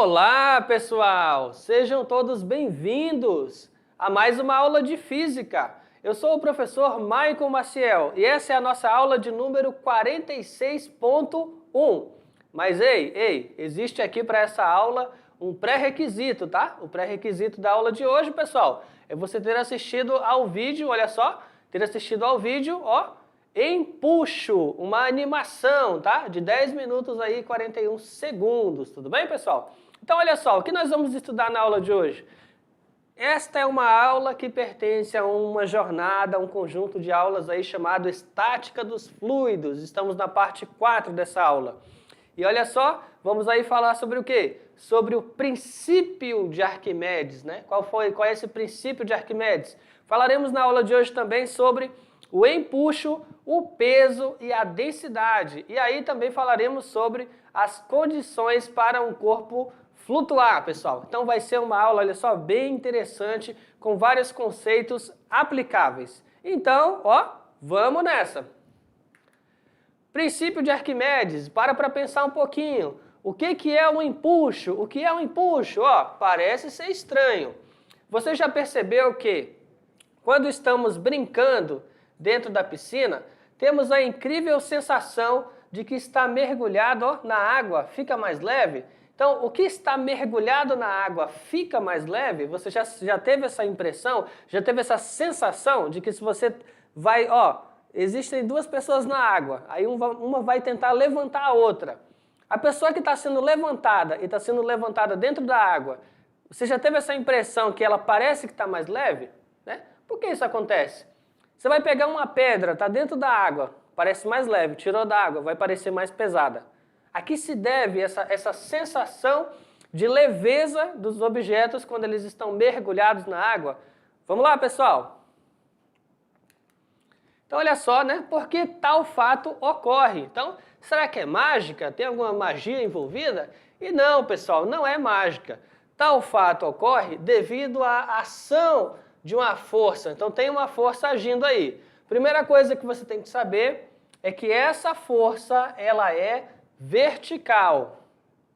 Olá, pessoal! Sejam todos bem-vindos a mais uma aula de Física. Eu sou o professor Maicon Maciel e essa é a nossa aula de número 46.1. Mas ei, existe aqui para essa aula um pré-requisito, tá? O pré-requisito da aula de hoje, pessoal, é você ter assistido ao vídeo, olha só, ter assistido ao vídeo, ó, Empuxo, uma animação, tá? De 10 minutos aí e 41 segundos, tudo bem, pessoal? Então, olha só, o que nós vamos estudar na aula de hoje? Esta é uma aula que pertence a uma jornada, a um conjunto de aulas aí chamado Estática dos Fluidos. Estamos na parte 4 dessa aula. E olha só, vamos aí falar sobre o quê? Sobre o princípio de Arquimedes, né? Qual é esse princípio de Arquimedes? Falaremos na aula de hoje também sobre o empuxo, o peso e a densidade. E aí também falaremos sobre as condições para um corpo flutuar, pessoal. Então vai ser uma aula, olha só, bem interessante, com vários conceitos aplicáveis. Então, ó, vamos nessa! Princípio de Arquimedes, para pensar um pouquinho. O que é um empuxo? O que é um empuxo? Ó, parece ser estranho. Você já percebeu que quando estamos brincando dentro da piscina, temos a incrível sensação de que está mergulhado, ó, na água, fica mais leve? Então, o que está mergulhado na água fica mais leve? Você já teve essa impressão? Já teve essa sensação de que se você vai, ó, existem duas pessoas na água, aí uma vai tentar levantar a outra. A pessoa que está sendo levantada e está sendo levantada dentro da água, você já teve essa impressão que ela parece que está mais leve? Né? Por que isso acontece? Você vai pegar uma pedra, está dentro da água, parece mais leve, tirou da água, vai parecer mais pesada. A que se deve essa sensação de leveza dos objetos quando eles estão mergulhados na água? Vamos lá, pessoal? Então, olha só, né? Por que tal fato ocorre? Então, será que é mágica? Tem alguma magia envolvida? E não, pessoal, não é mágica. Tal fato ocorre devido à ação de uma força. Então, tem uma força agindo aí. Primeira coisa que você tem que saber é que essa força, ela é vertical.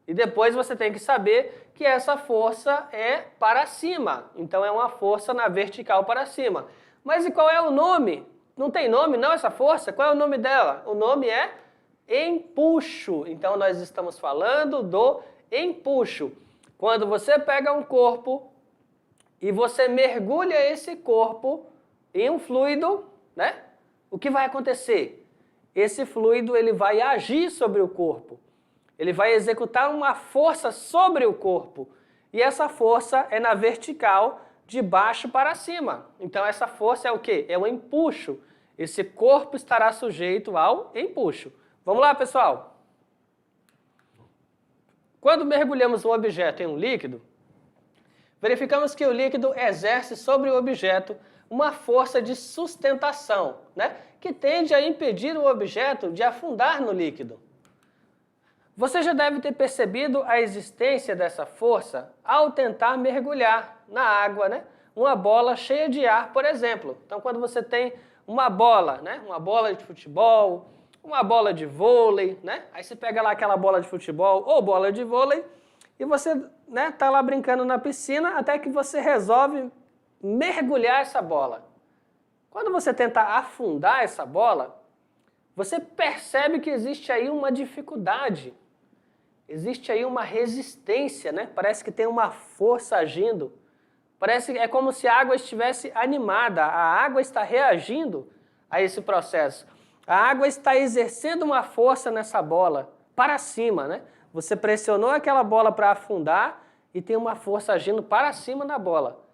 E depois você tem que saber que essa força é para cima. Então, é uma força na vertical para cima. Mas e qual é o nome? Não tem nome, não, essa força? Qual é o nome dela? O nome é empuxo. Então, nós estamos falando do empuxo. Quando você pega um corpo e você mergulha esse corpo em um fluido, né? O que vai acontecer? Esse fluido ele vai agir sobre o corpo. Ele vai executar uma força sobre o corpo. E essa força é na vertical, de baixo para cima. Então essa força é o quê? É o empuxo. Esse corpo estará sujeito ao empuxo. Vamos lá, pessoal? Quando mergulhamos um objeto em um líquido, verificamos que o líquido exerce sobre o objeto uma força de sustentação, né, que tende a impedir o objeto de afundar no líquido. Você já deve ter percebido a existência dessa força ao tentar mergulhar na água, né? Uma bola cheia de ar, por exemplo. Então, quando você tem uma bola, né, uma bola de futebol, uma bola de vôlei, né? Aí você pega lá aquela bola de futebol ou bola de vôlei, e você, né, tá lá brincando na piscina até que você resolve mergulhar essa bola. Quando você tenta afundar essa bola, você percebe que existe aí uma dificuldade. Existe aí uma resistência, né? Parece que tem uma força agindo. Parece que é como se a água estivesse animada. A água está reagindo a esse processo. A água está exercendo uma força nessa bola para cima, né? Você pressionou aquela bola para afundar e tem uma força agindo para cima da bola.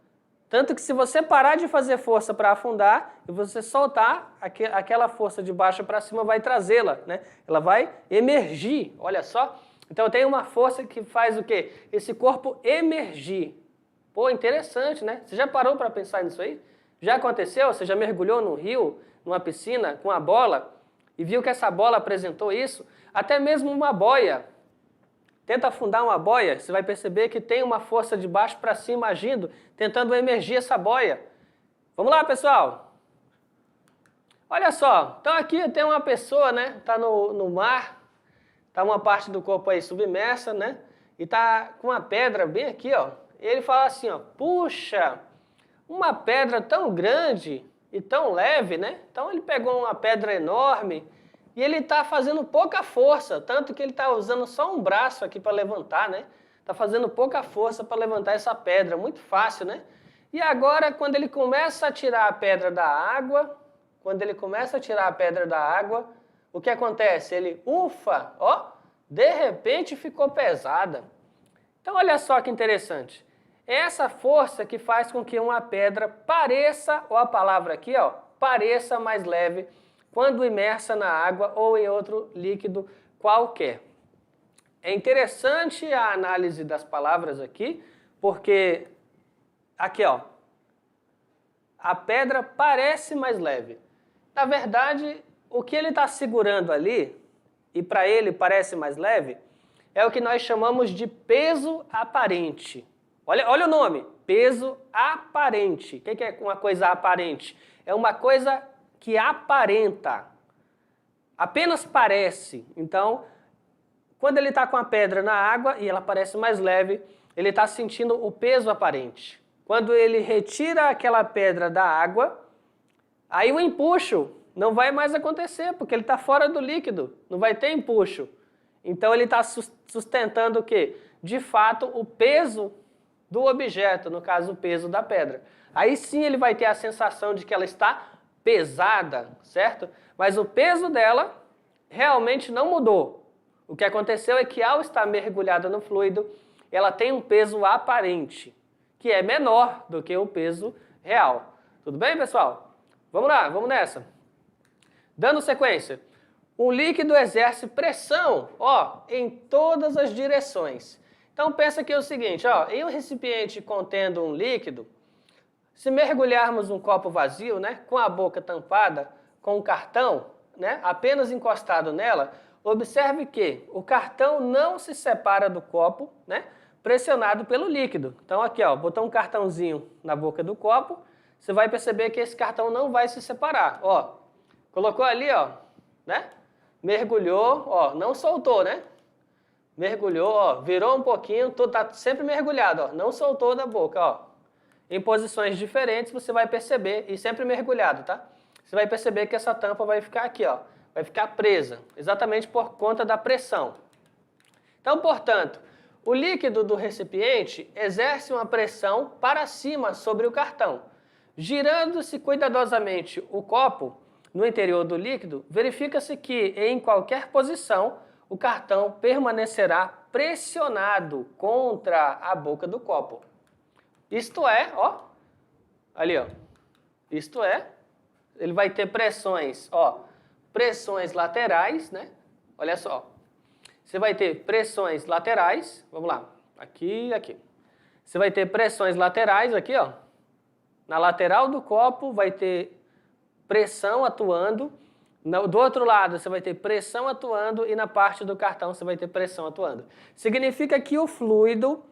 Tanto que se você parar de fazer força para afundar e você soltar, aquela força de baixo para cima vai trazê-la, né? Ela vai emergir, olha só. Então tem uma força que faz o quê? Esse corpo emergir. Pô, interessante, né? Você já parou para pensar nisso aí? Já aconteceu? Você já mergulhou num rio, numa piscina, com a bola e viu que essa bola apresentou isso? Até mesmo uma boia. Tenta afundar uma boia, você vai perceber que tem uma força de baixo para cima agindo, tentando emergir essa boia. Vamos lá, pessoal? Olha só, então aqui tem uma pessoa, né? Está no mar, está uma parte do corpo aí submersa, né? e está com uma pedra bem aqui, ó, ele fala assim, ó, puxa, uma pedra tão grande e tão leve, né? Então ele pegou uma pedra enorme e ele está fazendo pouca força, tanto que ele está usando só um braço aqui para levantar, né? Está fazendo pouca força para levantar essa pedra, muito fácil, né? E agora, quando ele começa a tirar a pedra da água, o que acontece? Ele, ufa, ó, de repente ficou pesada. Então, olha só que interessante. É essa força que faz com que uma pedra pareça, ou a palavra aqui, ó, pareça mais leve quando imersa na água ou em outro líquido qualquer. É interessante a análise das palavras aqui, porque aqui, ó, a pedra parece mais leve. Na verdade, o que ele está segurando ali, e para ele parece mais leve, é o que nós chamamos de peso aparente. Olha o nome, peso aparente. O que é uma coisa aparente? É uma coisa que aparenta, apenas parece. Então, quando ele está com a pedra na água e ela parece mais leve, ele está sentindo o peso aparente. Quando ele retira aquela pedra da água, aí o empuxo não vai mais acontecer, porque ele está fora do líquido, não vai ter empuxo. Então ele está sustentando o quê? De fato, o peso do objeto, no caso o peso da pedra. Aí sim ele vai ter a sensação de que ela está pesada, certo? Mas o peso dela realmente não mudou. O que aconteceu é que ao estar mergulhada no fluido, ela tem um peso aparente, que é menor do que o peso real. Tudo bem, pessoal? Vamos lá, vamos nessa. Dando sequência, um líquido exerce pressão, ó, em todas as direções. Então pensa que é o seguinte, ó, em um recipiente contendo um líquido, se mergulharmos um copo vazio, né, com a boca tampada com um cartão, né, apenas encostado nela, observe que o cartão não se separa do copo, né, pressionado pelo líquido. Então aqui, ó, botou um cartãozinho na boca do copo, você vai perceber que esse cartão não vai se separar, ó. Colocou ali, ó, né? Mergulhou, ó, não soltou, né? Mergulhou, ó, virou um pouquinho, tá sempre mergulhado, ó, não soltou da boca, ó. Em posições diferentes você vai perceber, e sempre mergulhado, tá? Você vai perceber que essa tampa vai ficar aqui, ó, vai ficar presa, exatamente por conta da pressão. Então, portanto, o líquido do recipiente exerce uma pressão para cima sobre o cartão. Girando-se cuidadosamente o copo no interior do líquido, verifica-se que, em qualquer posição, o cartão permanecerá pressionado contra a boca do copo. Isto é, ó, ali, ó, isto é, ele vai ter pressões, ó, pressões laterais, né? Olha só, você vai ter pressões laterais, vamos lá, aqui e aqui. Você vai ter pressões laterais aqui, ó, na lateral do copo vai ter pressão atuando, do outro lado você vai ter pressão atuando e na parte do cartão você vai ter pressão atuando. Significa que o fluido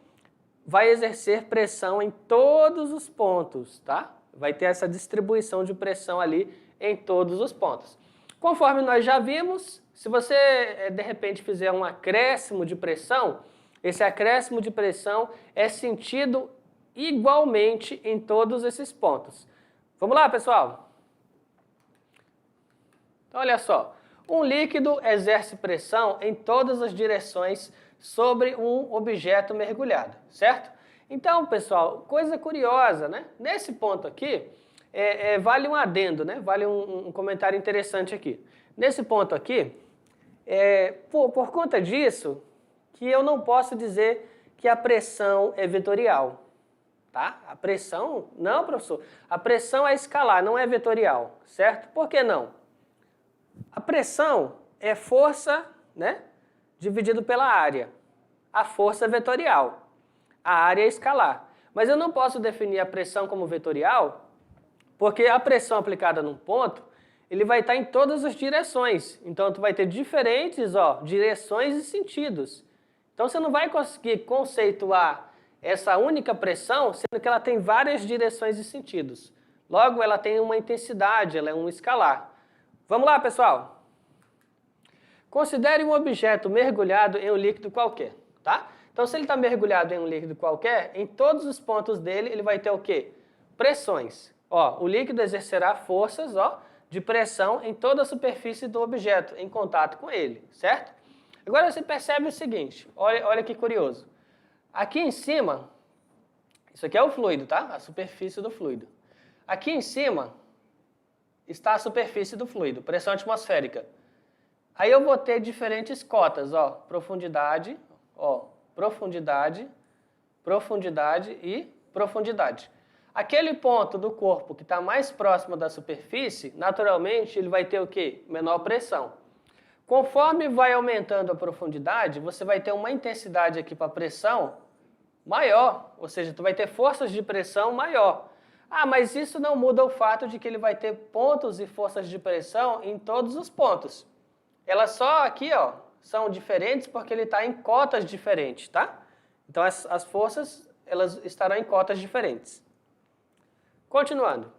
vai exercer pressão em todos os pontos, tá? Vai ter essa distribuição de pressão ali em todos os pontos. Conforme nós já vimos, se você de repente fizer um acréscimo de pressão, esse acréscimo de pressão é sentido igualmente em todos esses pontos. Vamos lá, pessoal? Então, olha só, um líquido exerce pressão em todas as direções sobre um objeto mergulhado, certo? Então, pessoal, coisa curiosa, né? Nesse ponto aqui, vale um adendo, né? Vale um comentário interessante aqui. Nesse ponto aqui, por conta disso, que eu não posso dizer que a pressão é vetorial, tá? A pressão, não, professor, a pressão é escalar, não é vetorial, certo? Por que não? A pressão é força, né, dividido pela área. A força é vetorial, a área é escalar. Mas eu não posso definir a pressão como vetorial, porque a pressão aplicada num ponto, ele vai estar em todas as direções. Então, tu vai ter diferentes, ó, direções e sentidos. Então, você não vai conseguir conceituar essa única pressão, sendo que ela tem várias direções e sentidos. Logo, ela tem uma intensidade, ela é um escalar. Vamos lá, pessoal? Considere um objeto mergulhado em um líquido qualquer, tá? Então, se ele está mergulhado em um líquido qualquer, em todos os pontos dele, ele vai ter o quê? Pressões. Ó, o líquido exercerá forças, ó, de pressão em toda a superfície do objeto, em contato com ele, certo? Agora você percebe o seguinte, olha que curioso. Aqui em cima, isso aqui é o fluido, tá? A superfície do fluido. Aqui em cima está a superfície do fluido, pressão atmosférica. Aí eu vou ter diferentes cotas, ó, profundidade, profundidade e profundidade. Aquele ponto do corpo que está mais próximo da superfície, naturalmente ele vai ter o quê? Menor pressão. Conforme vai aumentando a profundidade, você vai ter uma intensidade aqui para pressão maior, ou seja, tu vai ter forças de pressão maior. Ah, mas isso não muda o fato de que ele vai ter pontos e forças de pressão em todos os pontos. Elas só aqui, ó, são diferentes porque ele está em cotas diferentes, tá? Então as forças, elas estarão em cotas diferentes. Continuando.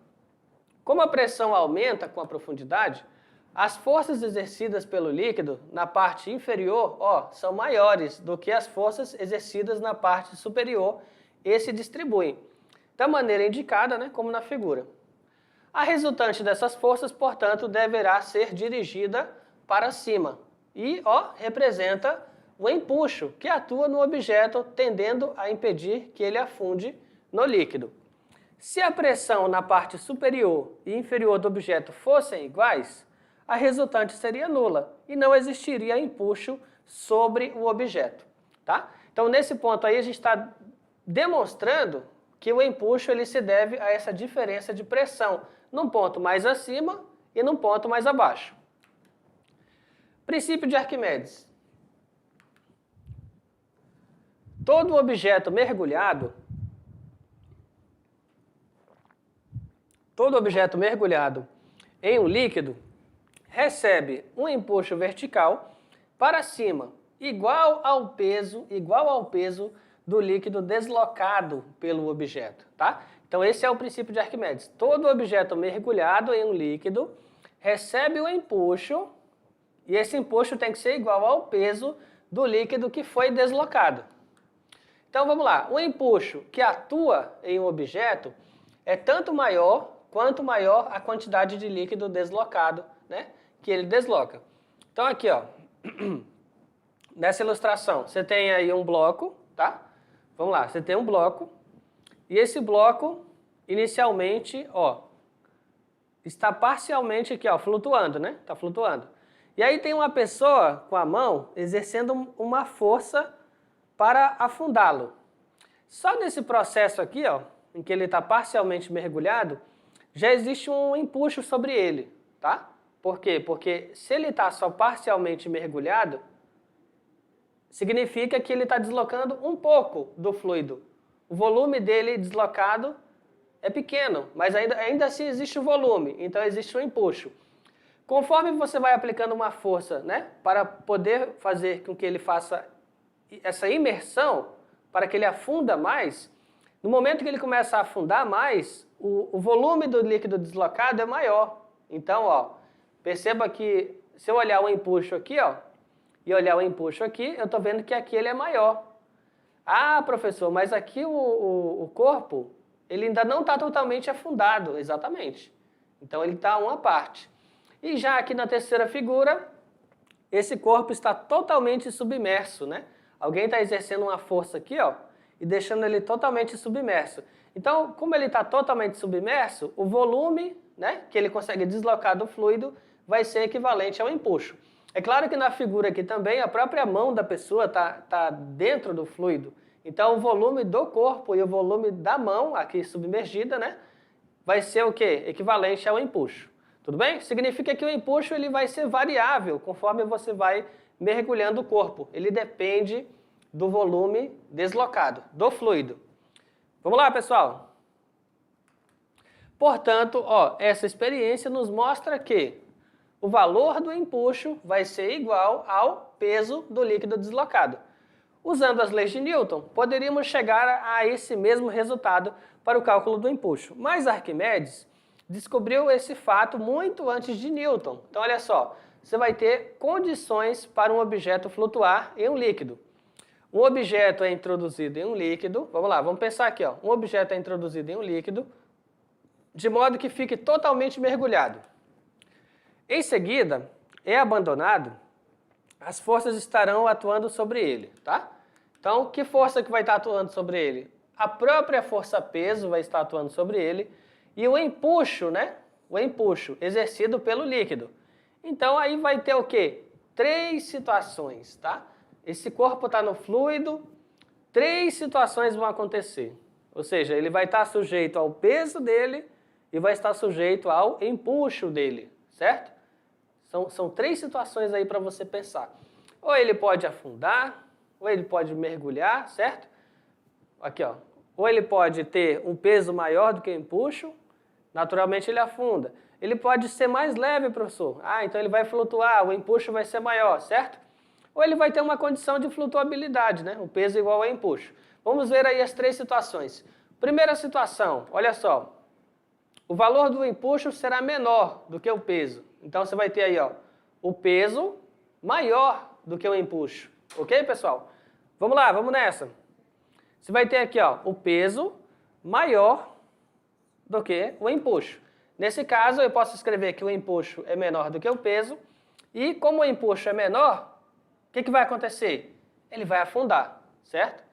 Como a pressão aumenta com a profundidade, as forças exercidas pelo líquido na parte inferior, ó, são maiores do que as forças exercidas na parte superior e se distribuem da maneira indicada, né, como na figura. A resultante dessas forças, portanto, deverá ser dirigida para cima e, ó, representa o empuxo que atua no objeto, tendendo a impedir que ele afunde no líquido. Se a pressão na parte superior e inferior do objeto fossem iguais, a resultante seria nula e não existiria empuxo sobre o objeto, tá? Então, nesse ponto aí, a gente está demonstrando que o empuxo ele se deve a essa diferença de pressão num ponto mais acima e num ponto mais abaixo. Princípio de Arquimedes. Todo objeto mergulhado em um líquido recebe um empuxo vertical para cima, igual ao peso do líquido deslocado pelo objeto, tá? Então esse é o princípio de Arquimedes. Todo objeto mergulhado em um líquido recebe o empuxo e esse empuxo tem que ser igual ao peso do líquido que foi deslocado. Então vamos lá, o empuxo que atua em um objeto é tanto maior quanto maior a quantidade de líquido deslocado, né, que ele desloca. Então aqui, ó, nessa ilustração, você tem aí um bloco, tá? Vamos lá, você tem um bloco e esse bloco inicialmente, ó, está parcialmente aqui, ó, flutuando, né? Está flutuando. E aí tem uma pessoa com a mão exercendo uma força para afundá-lo. Só nesse processo aqui, ó, em que ele está parcialmente mergulhado, já existe um empuxo sobre ele, tá? Por quê? Porque se ele está só parcialmente mergulhado, significa que ele está deslocando um pouco do fluido. O volume dele deslocado é pequeno, mas ainda assim existe o volume, então existe um empuxo. Conforme você vai aplicando uma força, né, para poder fazer com que ele faça essa imersão, para que ele afunda mais, no momento que ele começa a afundar mais, o volume do líquido deslocado é maior. Então, ó, perceba que se eu olhar o empuxo aqui, ó, e olhar o empuxo aqui, eu estou vendo que aqui ele é maior. Ah, professor, mas aqui o corpo, ele ainda não está totalmente afundado, exatamente. Então ele está uma parte. E já aqui na terceira figura, esse corpo está totalmente submerso, né? Alguém está exercendo uma força aqui, ó, e deixando ele totalmente submerso. Então, como ele está totalmente submerso, o volume, né, que ele consegue deslocar do fluido vai ser equivalente ao empuxo. É claro que na figura aqui também a própria mão da pessoa está dentro do fluido. Então o volume do corpo e o volume da mão, aqui submergida, né, vai ser o quê? Equivalente ao empuxo. Tudo bem? Significa que o empuxo ele vai ser variável conforme você vai mergulhando o corpo. Ele depende do volume deslocado, do fluido. Vamos lá, pessoal? Portanto, ó, essa experiência nos mostra que o valor do empuxo vai ser igual ao peso do líquido deslocado. Usando as leis de Newton, poderíamos chegar a esse mesmo resultado para o cálculo do empuxo. Mas Arquimedes descobriu esse fato muito antes de Newton. Então, olha só, você vai ter condições para um objeto flutuar em um líquido. um objeto é introduzido em um líquido, vamos lá, vamos pensar aqui, ó, um objeto é introduzido em um líquido, de modo que fique totalmente mergulhado. Em seguida, é abandonado, as forças estarão atuando sobre ele, tá? Então, que força que vai estar atuando sobre ele? A própria força-peso vai estar atuando sobre ele e o empuxo, né? O empuxo exercido pelo líquido. Então, aí vai ter o quê? 3 situações, tá? Esse corpo está no fluido, 3 situações vão acontecer. Ou seja, ele vai estar sujeito ao peso dele e vai estar sujeito ao empuxo dele, certo? São 3 situações aí para você pensar. Ou ele pode afundar, ou ele pode mergulhar, certo? Aqui, ó. Ou ele pode ter um peso maior do que o empuxo, naturalmente ele afunda. Ele pode ser mais leve, professor. Ah, então ele vai flutuar, o empuxo vai ser maior, certo? Ou ele vai ter uma condição de flutuabilidade, né? O peso igual ao empuxo. Vamos ver aí as 3 situações. Primeira situação, olha só. O valor do empuxo será menor do que o peso. Então você vai ter aí, ó, o peso maior do que o empuxo. Ok, pessoal? Vamos lá, vamos nessa. Você vai ter aqui, ó, o peso maior do que o empuxo. Nesse caso, eu posso escrever que o empuxo é menor do que o peso. E como o empuxo é menor, o que vai acontecer? Ele vai afundar, certo?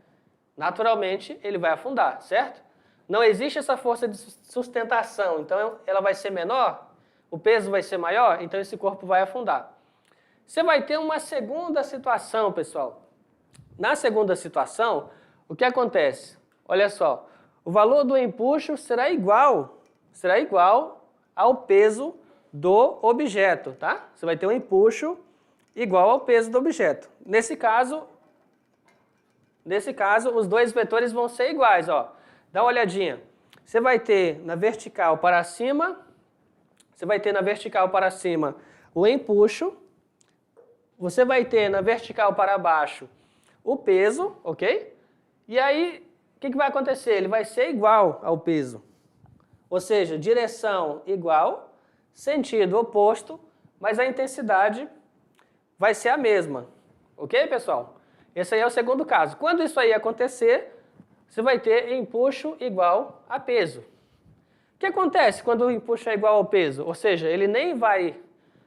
Naturalmente, ele vai afundar, certo? Não existe essa força de sustentação, então ela vai ser menor, o peso vai ser maior, então esse corpo vai afundar. Você vai ter uma segunda situação, pessoal. Na segunda situação, o que acontece? Olha só, o valor do empuxo será igual ao peso do objeto, tá? Você vai ter um empuxo igual ao peso do objeto. Nesse caso, os 2 vetores vão ser iguais, ó. Dá uma olhadinha. Você vai ter na vertical para cima, o empuxo. Você vai ter na vertical para baixo o peso, ok? E aí, o que vai acontecer? Ele vai ser igual ao peso. Ou seja, direção igual, sentido oposto, mas a intensidade vai ser a mesma. Ok, pessoal? Esse aí é o segundo caso. Quando isso aí acontecer, você vai ter empuxo igual a peso. O que acontece quando o empuxo é igual ao peso? Ou seja, ele nem vai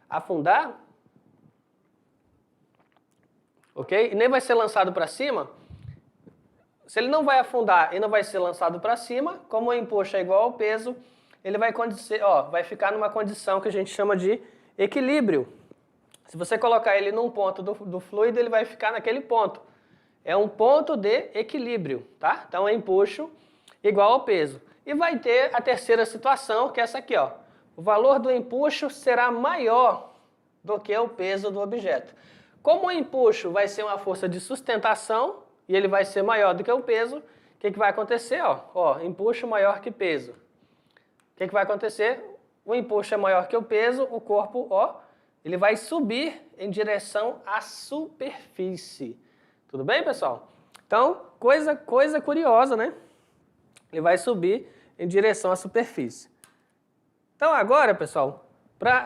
afundar, ok? E nem vai ser lançado para cima. Se ele não vai afundar e não vai ser lançado para cima, como o empuxo é igual ao peso, ele vai ficar numa condição que a gente chama de equilíbrio. Se você colocar ele num ponto do fluido, ele vai ficar naquele ponto. É um ponto de equilíbrio, tá? Então, é empuxo igual ao peso. E vai ter a terceira situação, que é essa aqui, ó. O valor do empuxo será maior do que o peso do objeto. Como o empuxo vai ser uma força de sustentação, e ele vai ser maior do que o peso, o que vai acontecer? Ó, empuxo maior que peso. O que vai acontecer? O empuxo é maior que o peso, o corpo, ó, ele vai subir em direção à superfície. Tudo bem, pessoal? Então, coisa curiosa, né? Ele vai subir em direção à superfície. Então, agora, pessoal,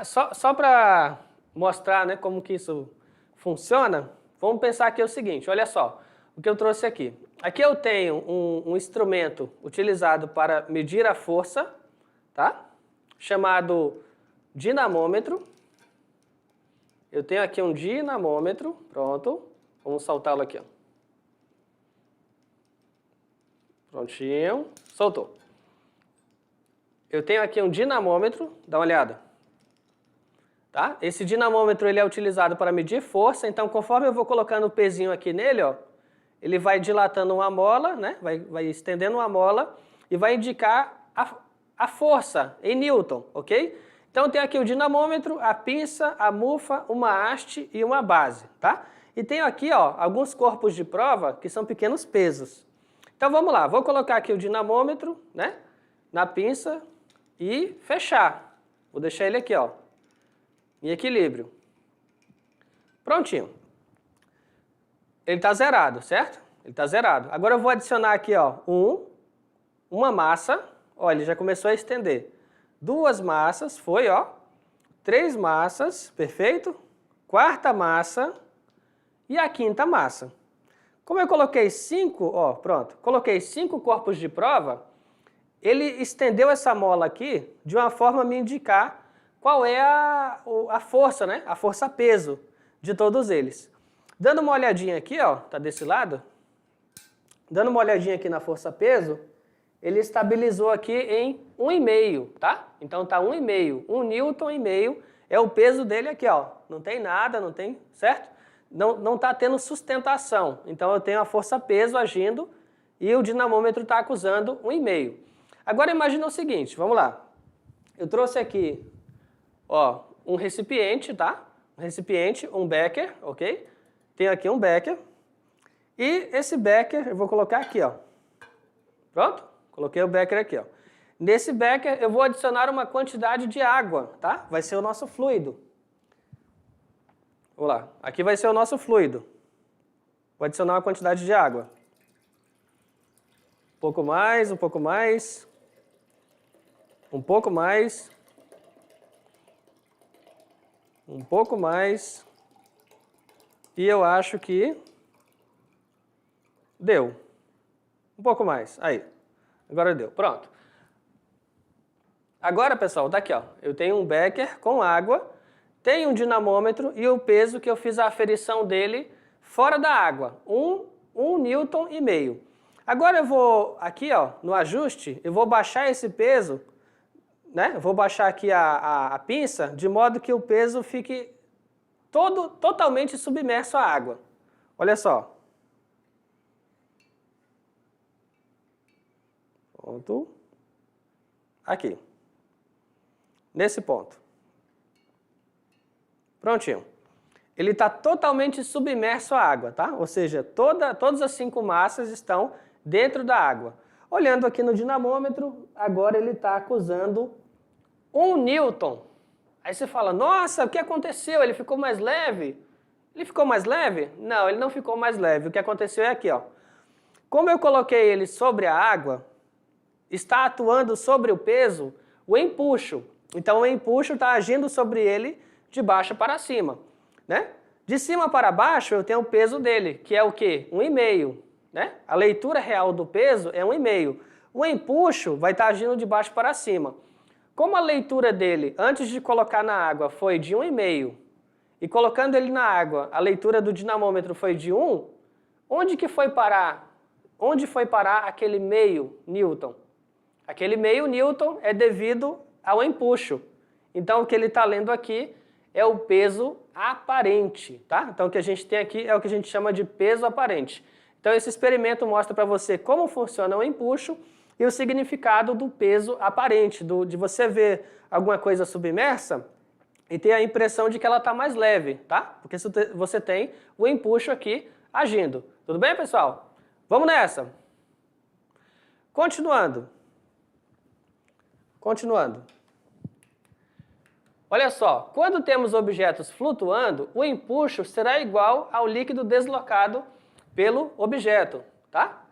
só para mostrar, né, como que isso funciona, vamos pensar aqui o seguinte, olha só, o que eu trouxe aqui. Aqui eu tenho um instrumento utilizado para medir a força, tá? Chamado dinamômetro. Eu tenho aqui um dinamômetro, pronto. Vamos soltá-lo aqui, ó. Prontinho, soltou. Eu tenho aqui um dinamômetro, dá uma olhada. Tá? Esse dinamômetro ele é utilizado para medir força, então conforme eu vou colocando o pezinho aqui nele, ó, ele vai dilatando uma mola, né? vai estendendo uma mola e vai indicar a força em Newton, ok? Então tem aqui o dinamômetro, a pinça, a mufa, uma haste e uma base, tá? E tenho aqui, ó, alguns corpos de prova que são pequenos pesos. Então vamos lá, vou colocar aqui o dinamômetro, né, na pinça e fechar. Vou deixar ele aqui, ó, em equilíbrio. Prontinho. Ele está zerado, certo? Ele está zerado. Agora eu vou adicionar aqui, ó, uma massa. Olha, ele já começou a estender. 2 massas, foi, ó. 3 massas, perfeito. 4ª massa e a 5ª massa. Como eu coloquei 5, ó, pronto, coloquei 5 corpos de prova, ele estendeu essa mola aqui de uma forma a me indicar qual é a força, né? A força-peso de todos eles. Dando uma olhadinha aqui, ó, tá desse lado. Dando uma olhadinha aqui na força-peso, ele estabilizou aqui em 1,5, tá? Então tá 1,5, 1 newton e meio é o peso dele aqui, ó. Não tem nada, não tem, certo? Não está tendo sustentação. Então eu tenho a força-peso agindo e o dinamômetro está acusando 1,5. Agora imagina o seguinte, vamos lá. Eu trouxe aqui, ó, um recipiente, tá? Um recipiente, um becker, ok? Tenho aqui um becker. E esse becker eu vou colocar aqui, ó. Pronto? Coloquei o becker aqui, ó. Nesse becker eu vou adicionar uma quantidade de água, tá? Vai ser o nosso fluido. Vamos lá. Aqui vai ser o nosso fluido. Vou adicionar uma quantidade de água. Um pouco mais, um pouco mais. Um pouco mais. Um pouco mais. E eu acho que deu. Um pouco mais. Aí. Agora deu. Pronto. Agora, pessoal, tá aqui, ó. Eu tenho um becker com água, tenho um dinamômetro e o peso que eu fiz a aferição dele fora da água, 1 newton e meio. Agora eu vou aqui, ó, no ajuste, eu vou baixar esse peso, né? Eu vou baixar aqui a pinça de modo que o peso fique totalmente submerso à água. Olha só. Ponto. Aqui. Nesse ponto. Prontinho. Ele está totalmente submerso à água, tá? Ou seja, todas as 5 massas estão dentro da água. Olhando aqui no dinamômetro, agora ele está acusando 1 newton. Aí você fala, nossa, o que aconteceu? Ele ficou mais leve? Ele ficou mais leve? Não, ele não ficou mais leve. O que aconteceu é aqui, ó. Como eu coloquei ele sobre a água, está atuando sobre o peso o empuxo. Então o empuxo está agindo sobre ele de baixo para cima, né? De cima para baixo eu tenho o peso dele, que é o quê? 1,5, né? A leitura real do peso é 1,5. O empuxo vai estar agindo de baixo para cima. Como a leitura dele, antes de colocar na água, foi de 1,5, e colocando ele na água, a leitura do dinamômetro foi de 1, onde que foi parar? Onde foi parar aquele meio newton? Aquele meio newton é devido ao empuxo. Então, o que ele está lendo aqui é o peso aparente, tá? Então, o que a gente tem aqui é o que a gente chama de peso aparente. Então, esse experimento mostra para você como funciona o empuxo e o significado do peso aparente, de você ver alguma coisa submersa e ter a impressão de que ela está mais leve, tá? Porque você tem o empuxo aqui agindo. Tudo bem, pessoal? Vamos nessa! Continuando. Olha só, quando temos objetos flutuando, o empuxo será igual ao líquido deslocado pelo objeto, tá?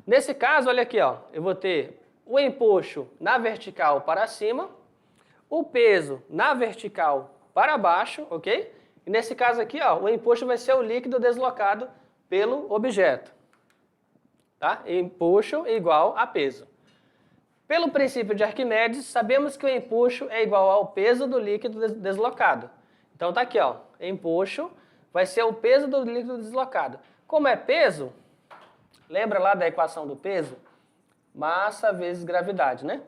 Nesse caso, olha aqui, ó, eu vou ter o empuxo na vertical para cima, o peso na vertical para baixo, ok? E nesse caso aqui, ó, o empuxo vai ser o líquido deslocado pelo objeto, tá? Empuxo igual a peso. Pelo princípio de Arquimedes, sabemos que o empuxo é igual ao peso do líquido deslocado. Então tá aqui, ó, empuxo vai ser o peso do líquido deslocado. Como é peso, lembra lá da equação do peso? Massa vezes gravidade, né?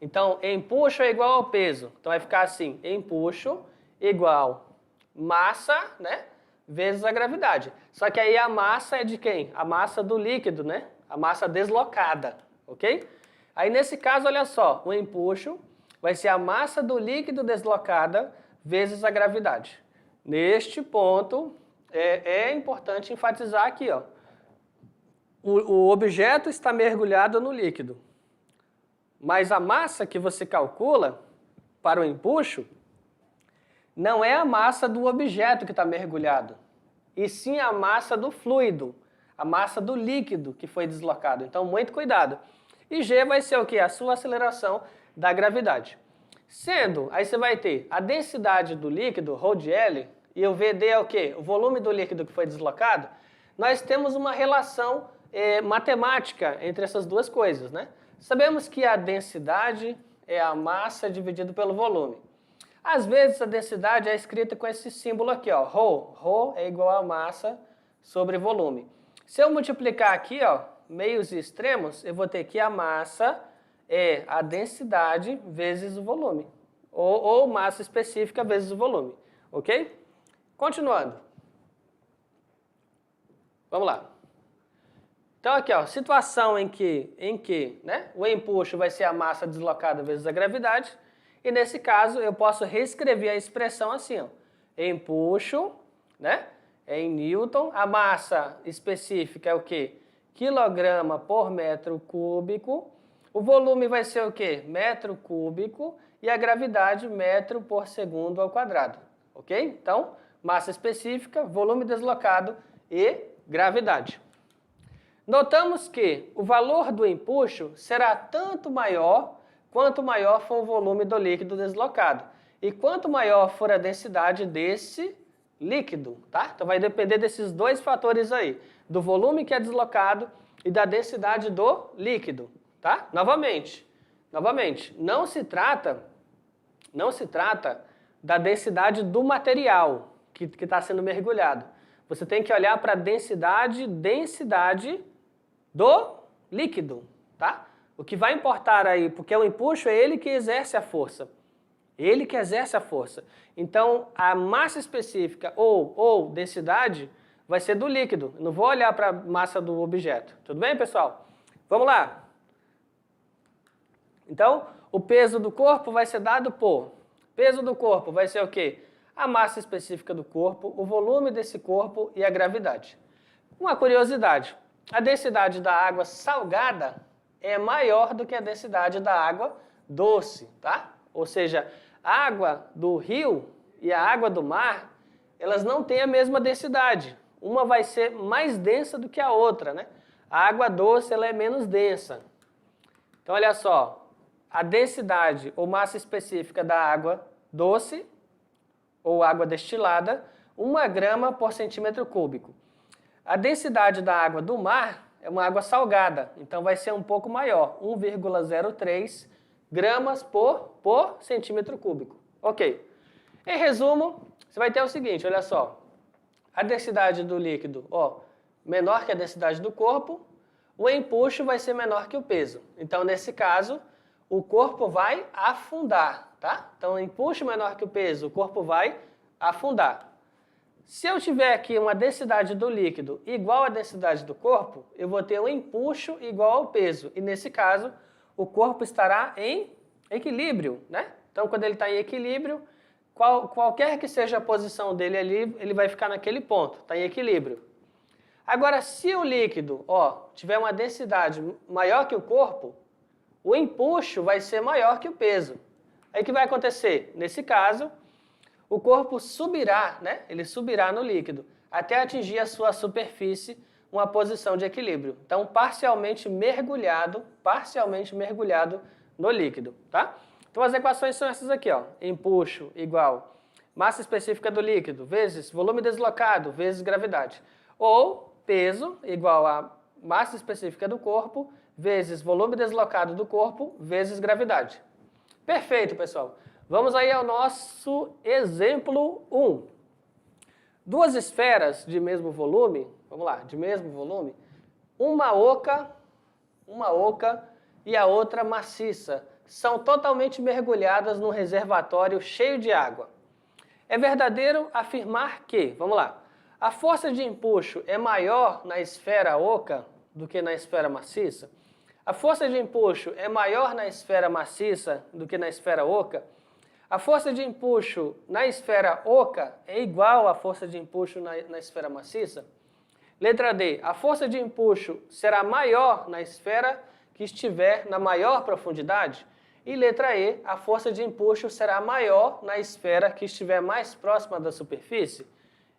Então, empuxo é igual ao peso. Então vai ficar assim, empuxo igual massa, né, vezes a gravidade. Só que aí a massa é de quem? A massa do líquido, né? A massa deslocada, ok? Aí, nesse caso, olha só, o empuxo vai ser a massa do líquido deslocada vezes a gravidade. Neste ponto, é importante enfatizar aqui, ó, o objeto está mergulhado no líquido, mas a massa que você calcula para o empuxo não é a massa do objeto que está mergulhado, e sim a massa do fluido, a massa do líquido que foi deslocado. Então, muito cuidado. E G vai ser o quê? A sua aceleração da gravidade. Sendo, aí você vai ter a densidade do líquido, ρ de L, e o VD é o quê? O volume do líquido que foi deslocado. nós temos uma relação matemática entre essas duas coisas, né? Sabemos que a densidade é a massa dividido pelo volume. Às vezes a densidade é escrita com esse símbolo aqui, ó, ρ. ρ é igual a massa sobre volume. Se eu multiplicar aqui, ó, meios e extremos, eu vou ter que a massa é a densidade vezes o volume. Ou massa específica vezes o volume, ok? Continuando. Vamos lá. Então aqui, ó, situação em que né, o empuxo vai ser a massa deslocada vezes a gravidade. E nesse caso eu posso reescrever a expressão assim, ó, empuxo, né, é em Newton, a massa específica é o quê? Quilograma por metro cúbico, o volume vai ser o quê? Metro cúbico e a gravidade metro por segundo ao quadrado, ok? Então, massa específica, volume deslocado e gravidade. Notamos que o valor do empuxo será tanto maior quanto maior for o volume do líquido deslocado e quanto maior for a densidade desse líquido, tá? Então vai depender desses dois fatores aí, do volume que é deslocado e da densidade do líquido, tá? Novamente, não se trata da densidade do material que está sendo mergulhado. Você tem que olhar para a densidade do líquido, tá? O que vai importar aí, porque o empuxo é ele que exerce a força. Ele que exerce a força. Então, a massa específica ou densidade vai ser do líquido. Eu não vou olhar para a massa do objeto. Tudo bem, pessoal? Vamos lá. Então, o peso do corpo vai ser dado por... Peso do corpo vai ser o quê? A massa específica do corpo, o volume desse corpo e a gravidade. Uma curiosidade. A densidade da água salgada é maior do que a densidade da água doce, tá? Ou seja, a água do rio e a água do mar, elas não têm a mesma densidade. Uma vai ser mais densa do que a outra, né? A água doce, ela é menos densa. Então, olha só, a densidade ou massa específica da água doce ou água destilada, 1 grama por centímetro cúbico. A densidade da água do mar é uma água salgada, então vai ser um pouco maior, 1,03 gramas por centímetro cúbico. Ok. Em resumo, você vai ter o seguinte, olha só. A densidade do líquido, ó, menor que a densidade do corpo, o empuxo vai ser menor que o peso. Então, nesse caso, o corpo vai afundar, tá? Então, o empuxo menor que o peso, o corpo vai afundar. Se eu tiver aqui uma densidade do líquido igual à densidade do corpo, eu vou ter um empuxo igual ao peso. E nesse caso, o corpo estará em equilíbrio, né? Então, quando ele está em equilíbrio, qualquer que seja a posição dele ali, ele vai ficar naquele ponto, está em equilíbrio. Agora, se o líquido, ó, tiver uma densidade maior que o corpo, o empuxo vai ser maior que o peso. Aí o que vai acontecer? Nesse caso, o corpo subirá, né? Ele subirá no líquido, até atingir a sua superfície, uma posição de equilíbrio. Então, parcialmente mergulhado no líquido, tá? Então, as equações são essas aqui, ó. Empuxo igual massa específica do líquido vezes volume deslocado vezes gravidade. Ou peso igual a massa específica do corpo vezes volume deslocado do corpo vezes gravidade. Perfeito, pessoal. Vamos aí ao nosso exemplo 1. Duas esferas de mesmo volume, vamos lá, de mesmo volume, uma oca e a outra maciça, são totalmente mergulhadas num reservatório cheio de água. É verdadeiro afirmar que, vamos lá, a força de empuxo é maior na esfera oca do que na esfera maciça? A força de empuxo é maior na esfera maciça do que na esfera oca? A força de empuxo na esfera oca é igual à força de empuxo na esfera maciça? Letra D. A força de empuxo será maior na esfera que estiver na maior profundidade? E letra E. A força de empuxo será maior na esfera que estiver mais próxima da superfície?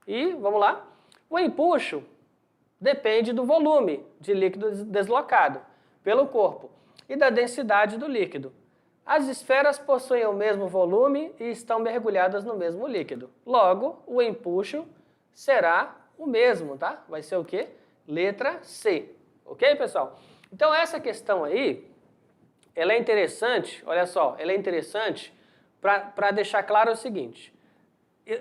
E, vamos lá, o empuxo depende do volume de líquido deslocado pelo corpo e da densidade do líquido. As esferas possuem o mesmo volume e estão mergulhadas no mesmo líquido. Logo, o empuxo será o mesmo, tá? Vai ser o quê? Letra C. Ok, pessoal? Então, essa questão aí, ela é interessante, olha só, ela é interessante para deixar claro o seguinte.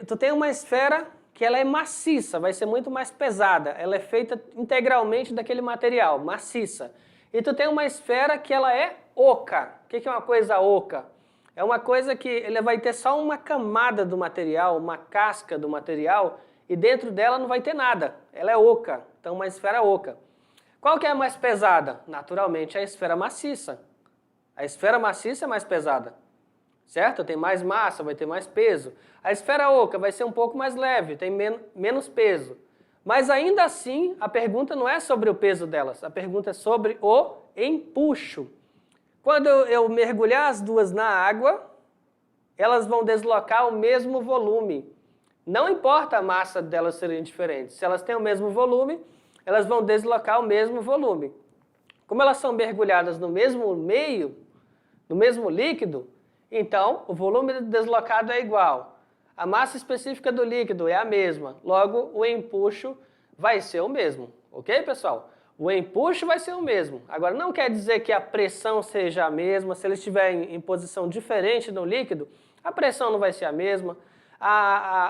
Tu tem uma esfera que ela é maciça, vai ser muito mais pesada. Ela é feita integralmente daquele material, maciça. E tu tem uma esfera que ela é oca. O que é uma coisa oca? É uma coisa que ele vai ter só uma camada do material, uma casca do material, e dentro dela não vai ter nada. Ela é oca, então uma esfera oca. Qual que é a mais pesada? Naturalmente a esfera maciça. A esfera maciça é mais pesada, certo? Tem mais massa, vai ter mais peso. A esfera oca vai ser um pouco mais leve, tem menos peso. Mas ainda assim, a pergunta não é sobre o peso delas, a pergunta é sobre o empuxo. Quando eu mergulhar as duas na água, elas vão deslocar o mesmo volume. Não importa a massa delas serem diferentes. Se elas têm o mesmo volume, elas vão deslocar o mesmo volume. Como elas são mergulhadas no mesmo meio, no mesmo líquido, então o volume deslocado é igual. A massa específica do líquido é a mesma. Logo, o empuxo vai ser o mesmo. Ok, pessoal? O empuxo vai ser o mesmo. Agora, não quer dizer que a pressão seja a mesma. Se ele estiver em posição diferente no líquido, a pressão não vai ser a mesma.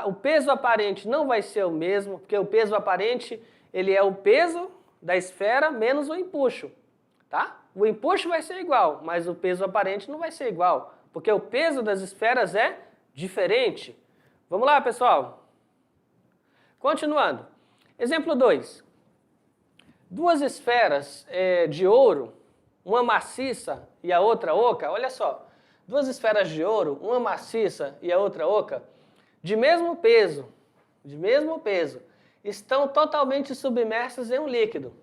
O peso aparente não vai ser o mesmo, porque o peso aparente ele é o peso da esfera menos o empuxo. Tá? O empuxo vai ser igual, mas o peso aparente não vai ser igual, porque o peso das esferas é diferente. Vamos lá, pessoal? Continuando. Exemplo 2. Duas esferas de ouro, uma maciça e a outra oca, olha só, duas esferas de ouro, uma maciça e a outra oca, de mesmo peso, estão totalmente submersas em um líquido.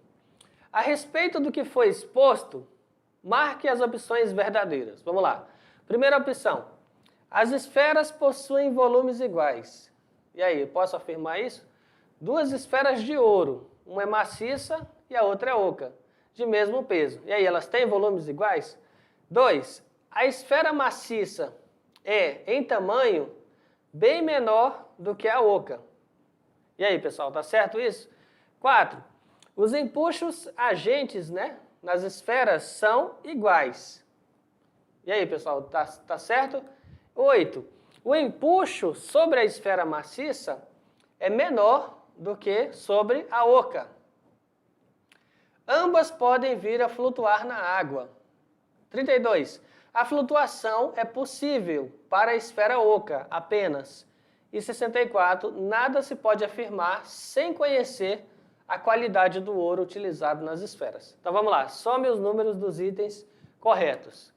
A respeito do que foi exposto, marque as opções verdadeiras. Vamos lá. Primeira opção, as esferas possuem volumes iguais. E aí, posso afirmar isso? Duas esferas de ouro, uma é maciça e a outra é oca, de mesmo peso. E aí, elas têm volumes iguais? 2. A esfera maciça é, em tamanho, bem menor do que a oca. E aí, pessoal, tá certo isso? 4. Os empuxos agentes, nas esferas são iguais. E aí, pessoal, tá certo? 8. O empuxo sobre a esfera maciça é menor do que sobre a oca. Ambas podem vir a flutuar na água. 32. A flutuação é possível para a esfera oca apenas. E 64. Nada se pode afirmar sem conhecer a qualidade do ouro utilizado nas esferas. Então vamos lá, some os números dos itens corretos.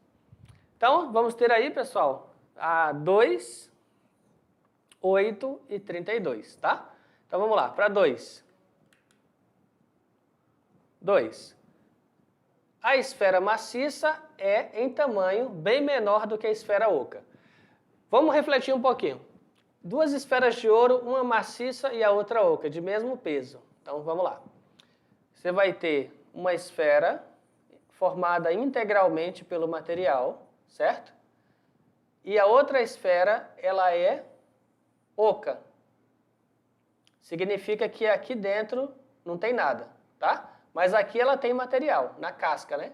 Então vamos ter aí, pessoal, a 2, 8 e 32, tá? Então vamos lá, para 2. 2. A esfera maciça é, em tamanho, bem menor do que a esfera oca. Vamos refletir um pouquinho. Duas esferas de ouro, uma maciça e a outra oca, de mesmo peso. Então, vamos lá. Você vai ter uma esfera formada integralmente pelo material, certo? E a outra esfera, ela é oca. Significa que aqui dentro não tem nada, tá? Mas aqui ela tem material, na casca, né?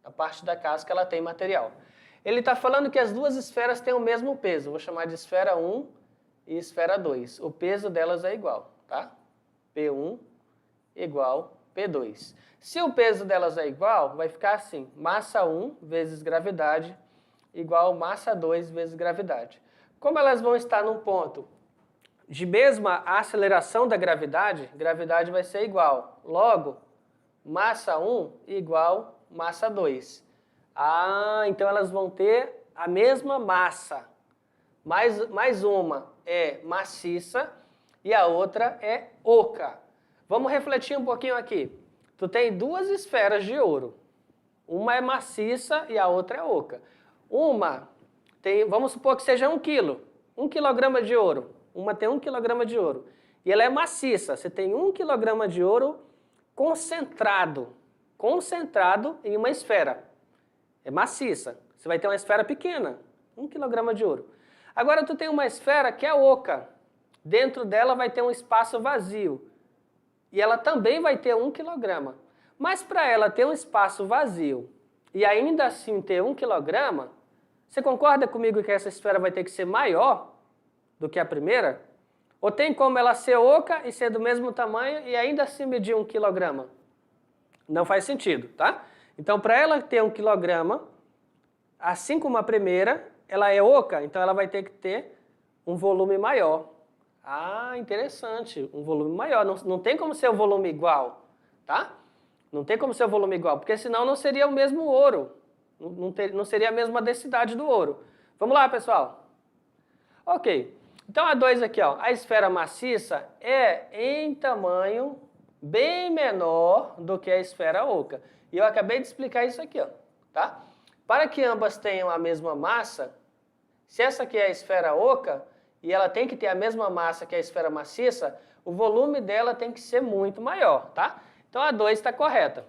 Na parte da casca ela tem material. Ele está falando que as duas esferas têm o mesmo peso. Vou chamar de esfera 1 e esfera 2. O peso delas é igual, tá? P1 igual P2. Se o peso delas é igual, vai ficar assim, massa 1 vezes gravidade igual massa 2 vezes gravidade. Como elas vão estar num ponto de mesma aceleração da gravidade, gravidade vai ser igual. Logo, massa 1 igual massa 2. Então elas vão ter a mesma massa. Mais uma é maciça e a outra é oca. Vamos refletir um pouquinho aqui. Tu tem duas esferas de ouro. Uma é maciça e a outra é oca. Uma tem, vamos supor que seja 1 quilo. 1 quilograma de ouro. Uma tem 1 quilograma de ouro. E ela é maciça. Você tem 1 quilograma de ouro concentrado em uma esfera. É maciça. Você vai ter uma esfera pequena. 1 quilograma de ouro. Agora tu tem uma esfera que é oca. Dentro dela vai ter um espaço vazio. e ela também vai ter 1 quilograma. Mas para ela ter um espaço vazio e ainda assim ter 1 quilograma, você concorda comigo que essa esfera vai ter que ser maior do que a primeira? Ou tem como ela ser oca e ser do mesmo tamanho e ainda assim medir 1 quilograma? Não faz sentido, tá? Então, para ela ter 1 quilograma, assim como a primeira, ela é oca, então ela vai ter que ter um volume maior. Ah, interessante, um volume maior. Não tem como ser o volume igual, tá? Não tem como ser o volume igual, porque senão não seria o mesmo ouro. Não seria a mesma densidade do ouro. Vamos lá, pessoal? Ok. Então, a 2 aqui, ó, a esfera maciça é em tamanho bem menor do que a esfera oca. E eu acabei de explicar isso aqui, ó, tá? Para que ambas tenham a mesma massa, se essa aqui é a esfera oca e ela tem que ter a mesma massa que a esfera maciça, o volume dela tem que ser muito maior, tá? Então, a 2 está correta.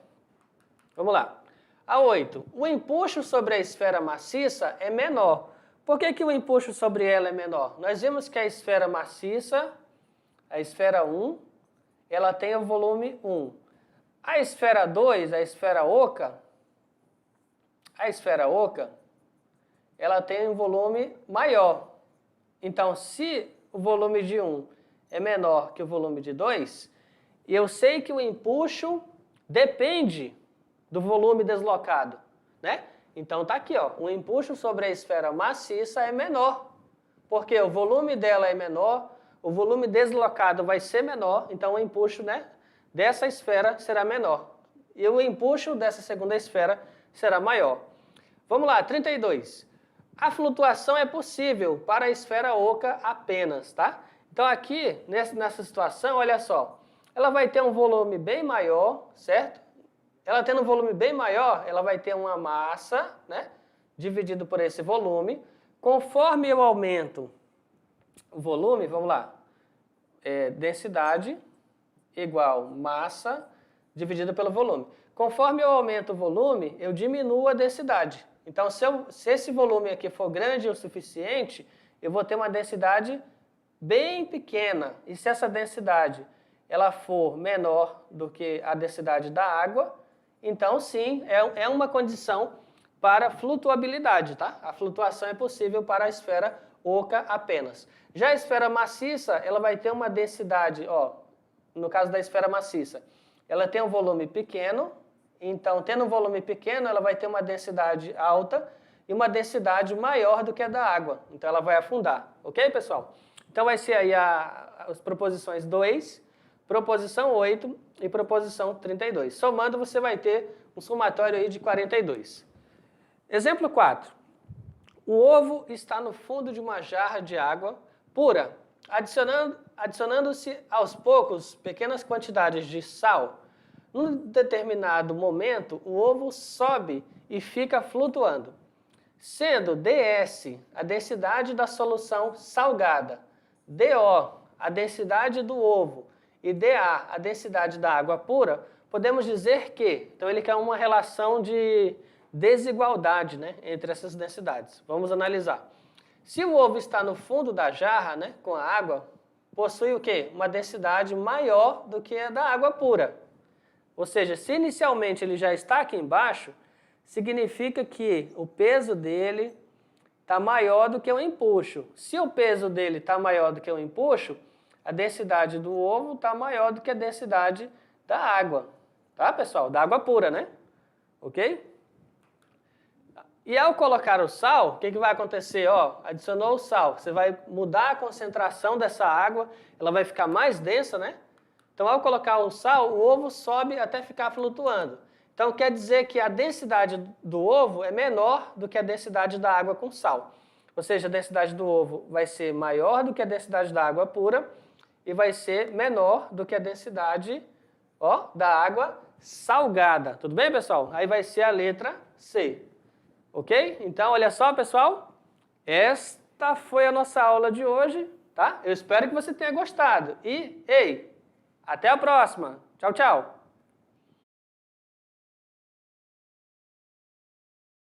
Vamos lá. A 8. O empuxo sobre a esfera maciça é menor. Por que o empuxo sobre ela é menor? Nós vimos que a esfera maciça, a esfera 1, ela tem o volume 1. A esfera 2, a esfera oca, ela tem um volume maior. Então, se o volume de 1 é menor que o volume de 2, eu sei que o empuxo depende do volume deslocado, né? Então, tá aqui, ó, o empuxo sobre a esfera maciça é menor, porque o volume dela é menor, o volume deslocado vai ser menor, então o empuxo, né, dessa esfera será menor. E o empuxo dessa segunda esfera será maior. Vamos lá, 32. A flutuação é possível para a esfera oca apenas, tá? Então, aqui, nessa situação, olha só, ela vai ter um volume bem maior, certo? Ela tendo um volume bem maior, ela vai ter uma massa, né, dividido por esse volume. Conforme eu aumento o volume, vamos lá, densidade igual massa dividido pelo volume. Conforme eu aumento o volume, eu diminuo a densidade. Então, se esse volume aqui for grande o suficiente, eu vou ter uma densidade bem pequena. E se essa densidade ela for menor do que a densidade da água, então sim, é uma condição para flutuabilidade, tá? A flutuação é possível para a esfera oca apenas. Já a esfera maciça, ela vai ter uma densidade, ó, no caso da esfera maciça, ela tem um volume pequeno, então tendo um volume pequeno, ela vai ter uma densidade alta e uma densidade maior do que a da água. Então ela vai afundar, ok, pessoal? Então vai ser aí as proposições 2, proposição 8 e proposição 32. Somando, você vai ter um somatório aí de 42. Exemplo 4. O ovo está no fundo de uma jarra de água pura. Adicionando-se aos poucos pequenas quantidades de sal, num determinado momento, o ovo sobe e fica flutuando, sendo ds a densidade da solução salgada, dO a densidade do ovo e dA a densidade da água pura, podemos dizer que, então ele quer uma relação de desigualdade, né, entre essas densidades. Vamos analisar. Se o ovo está no fundo da jarra, né, com a água, possui o quê? Uma densidade maior do que a da água pura. Ou seja, se inicialmente ele já está aqui embaixo, significa que o peso dele está maior do que o empuxo. Se o peso dele está maior do que o empuxo, a densidade do ovo está maior do que a densidade da água. Tá, pessoal? Da água pura, né? Ok? E ao colocar o sal, o que vai acontecer? Ó, adicionou o sal, você vai mudar a concentração dessa água, ela vai ficar mais densa, né? Então, ao colocar o sal, o ovo sobe até ficar flutuando. Então, quer dizer que a densidade do ovo é menor do que a densidade da água com sal. Ou seja, a densidade do ovo vai ser maior do que a densidade da água pura e vai ser menor do que a densidade, ó, da água salgada. Tudo bem, pessoal? Aí vai ser a letra C. Ok? Então, olha só, pessoal. Esta foi a nossa aula de hoje, tá? Eu espero que você tenha gostado. E, ei, até a próxima. Tchau, tchau.